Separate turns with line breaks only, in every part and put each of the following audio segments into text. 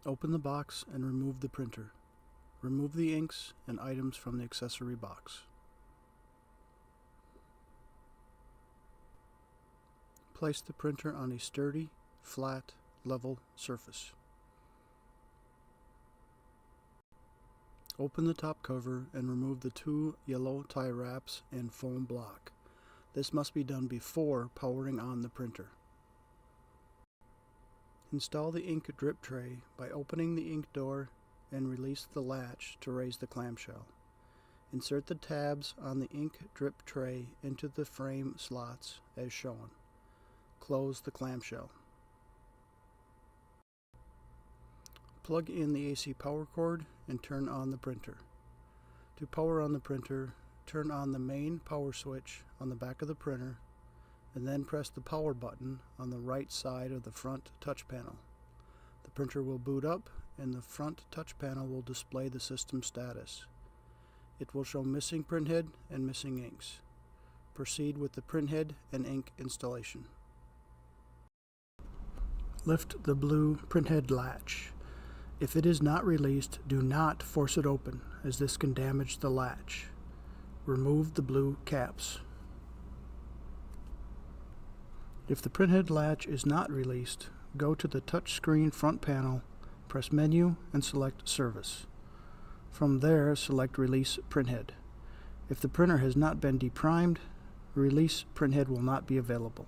Open the box and remove the printer. Remove the inks and items from the accessory box. Place the printer on a sturdy, flat, level surface. Open the top cover and remove the 2 yellow tie wraps and foam block. This must be done before powering on the printer. Install the ink drip tray by opening the ink door and release the latch to raise the clamshell. Insert the tabs on the ink drip tray into the frame slots as shown. Close the clamshell. Plug in the AC power cord and turn on the printer. To power on the printer, turn on the main power switch on the back of the printer and then press the power button on the right side of the front touch panel. The printer will boot up and the front touch panel will display the system status. It will show missing printhead and missing inks. Proceed with the printhead and ink installation. Lift the blue printhead latch. If it is not released, do not force it open, as this can damage the latch. Remove the blue caps. If the printhead latch is not released, go to the touchscreen front panel, press Menu and select Service. From there, select Release Printhead. If the printer has not been deprimed, Release Printhead will not be available.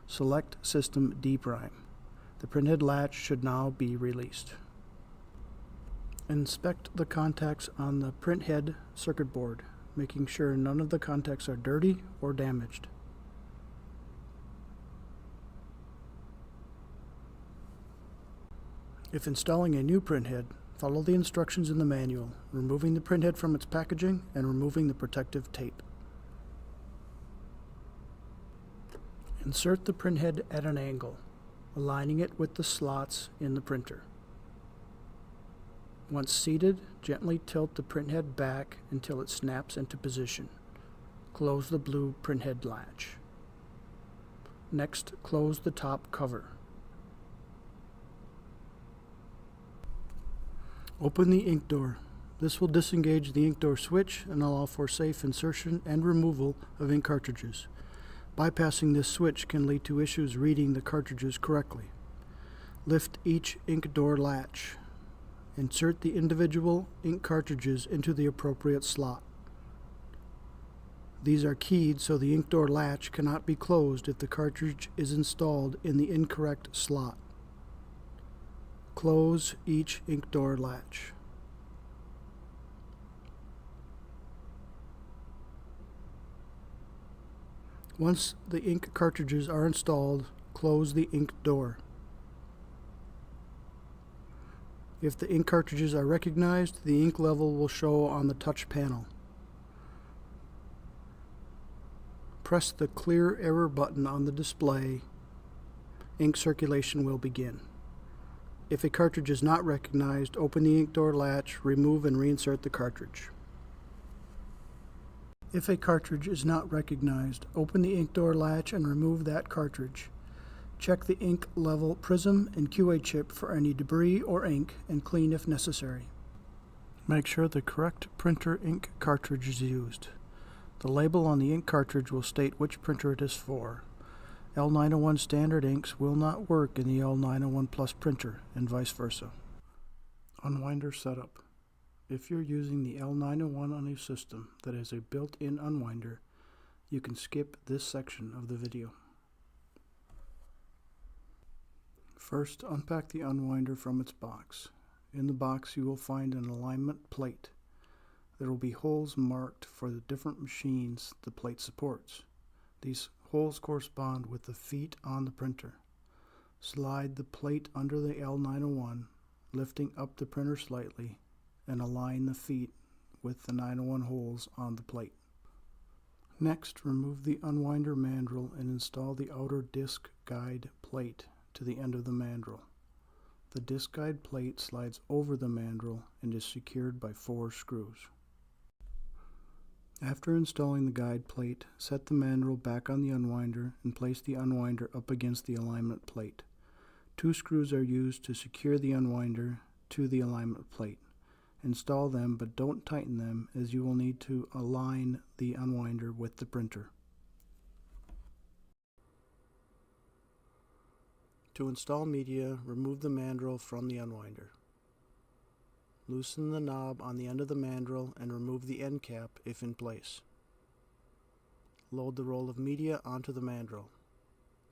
Select System Deprime. The printhead latch should now be released. Inspect the contacts on the printhead circuit board, making sure none of the contacts are dirty or damaged. If installing a new printhead, follow the instructions in the manual, removing the printhead from its packaging and removing the protective tape. Insert the printhead at an angle, aligning it with the slots in the printer. Once seated, gently tilt the printhead back until it snaps into position. Close the blue printhead latch. Next, close the top cover. Open the ink door. This will disengage the ink door switch and allow for safe insertion and removal of ink cartridges. Bypassing this switch can lead to issues reading the cartridges correctly. Lift each ink door latch. Insert the individual ink cartridges into the appropriate slot. These are keyed so the ink door latch cannot be closed if the cartridge is installed in the incorrect slot. Close each ink door latch. Once the ink cartridges are installed, close the ink door. If the ink cartridges are recognized, the ink level will show on the touch panel. Press the Clear Error button on the display. Ink circulation will begin. If a cartridge is not recognized, open the ink door latch, remove and reinsert the cartridge. If a cartridge is not recognized, open the ink door latch and remove that cartridge. Check the ink level prism and QA chip for any debris or ink and clean if necessary. Make sure the correct printer ink cartridge is used. The label on the ink cartridge will state which printer it is for. L901 standard inks will not work in the L901 Plus printer, and vice versa. Unwinder setup. If you're using the L901 on a system that has a built-in unwinder, you can skip this section of the video. First, unpack the unwinder from its box. In the box you will find an alignment plate. There will be holes marked for the different machines the plate supports. These holes correspond with the feet on the printer. Slide the plate under the L901, lifting up the printer slightly, and align the feet with the 901 holes on the plate. Next, remove the unwinder mandrel and install the outer disc guide plate to the end of the mandrel. The disc guide plate slides over the mandrel and is secured by 4 screws. After installing the guide plate, set the mandrel back on the unwinder and place the unwinder up against the alignment plate. 2 screws are used to secure the unwinder to the alignment plate. Install them, but don't tighten them, as you will need to align the unwinder with the printer. To install media, remove the mandrel from the unwinder. Loosen the knob on the end of the mandrel and remove the end cap if in place. Load the roll of media onto the mandrel.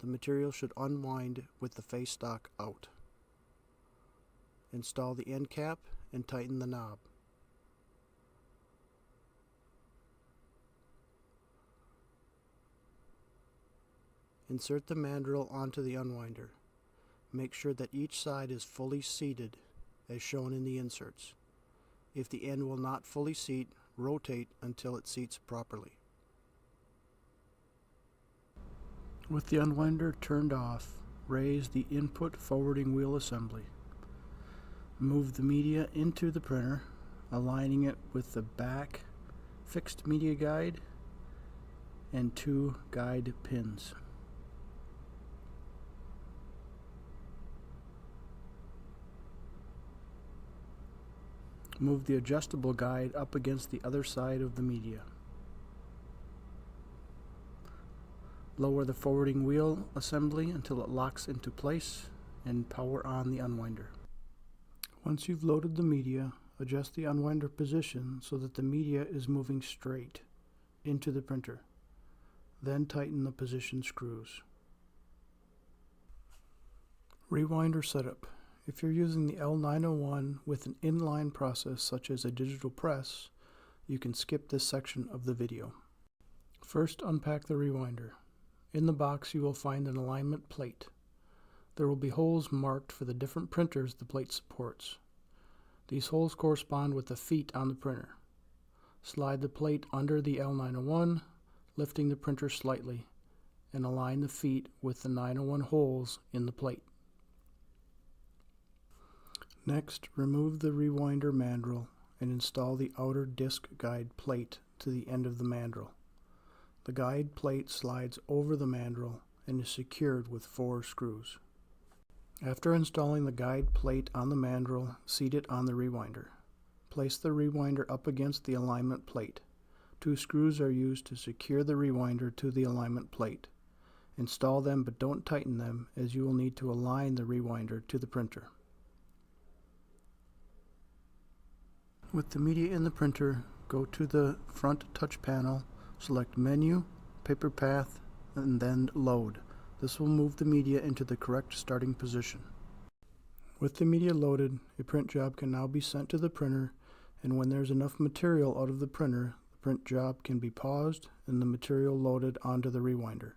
The material should unwind with the face stock out. Install the end cap and tighten the knob. Insert the mandrel onto the unwinder. Make sure that each side is fully seated as shown in the inserts. If the end will not fully seat, rotate until it seats properly. With the unwinder turned off, raise the input forwarding wheel assembly. Move the media into the printer, aligning it with the back fixed media guide and 2 guide pins. Move the adjustable guide up against the other side of the media. Lower the forwarding wheel assembly until it locks into place and power on the unwinder. Once you've loaded the media, adjust the unwinder position so that the media is moving straight into the printer. Then tighten the position screws. Rewinder setup. If you're using the L901 with an inline process such as a digital press, you can skip this section of the video. First, unpack the rewinder. In the box you will find an alignment plate. There will be holes marked for the different printers the plate supports. These holes correspond with the feet on the printer. Slide the plate under the L901, lifting the printer slightly, and align the feet with the 901 holes in the plate. Next, remove the rewinder mandrel and install the outer disc guide plate to the end of the mandrel. The guide plate slides over the mandrel and is secured with 4 screws. After installing the guide plate on the mandrel, seat it on the rewinder. Place the rewinder up against the alignment plate. 2 screws are used to secure the rewinder to the alignment plate. Install them, but don't tighten them, as you will need to align the rewinder to the printer. With the media in the printer, go to the front touch panel, select Menu, Paper Path, and then Load. This will move the media into the correct starting position. With the media loaded, a print job can now be sent to the printer, and when there's enough material out of the printer, the print job can be paused and the material loaded onto the rewinder.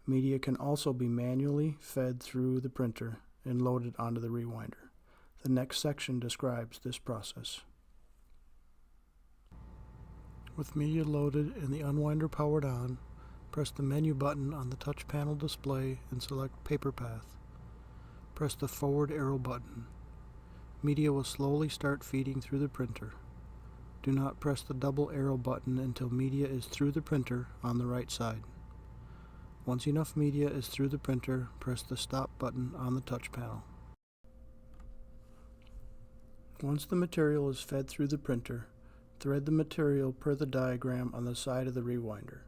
Media can also be manually fed through the printer and loaded onto the rewinder. The next section describes this process. With media loaded and the unwinder powered on, press the menu button on the touch panel display and select Paper Path. Press the forward arrow button. Media will slowly start feeding through the printer. Do not press the double arrow button until media is through the printer on the right side. Once enough media is through the printer, press the stop button on the touch panel. Once the material is fed through the printer, thread the material per the diagram on the side of the rewinder.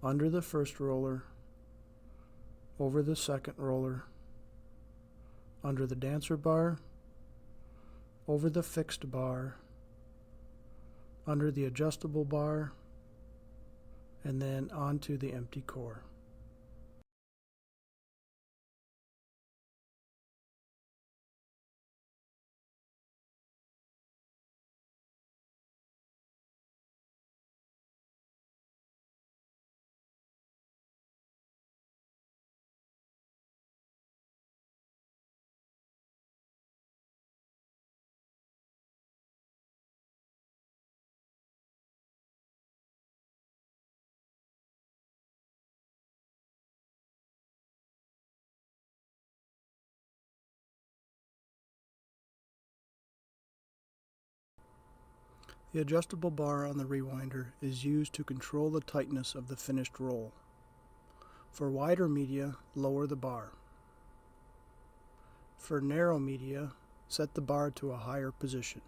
Under the first roller, over the second roller, under the dancer bar, over the fixed bar, under the adjustable bar, and then onto the empty core. The adjustable bar on the rewinder is used to control the tightness of the finished roll. For wider media, lower the bar. For narrow media, set the bar to a higher position.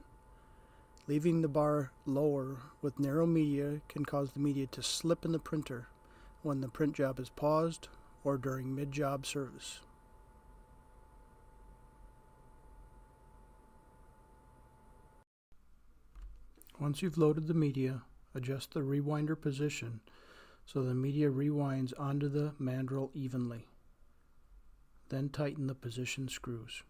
Leaving the bar lower with narrow media can cause the media to slip in the printer when the print job is paused or during mid-job service. Once you've loaded the media, adjust the rewinder position so the media rewinds onto the mandrel evenly. Then tighten the position screws.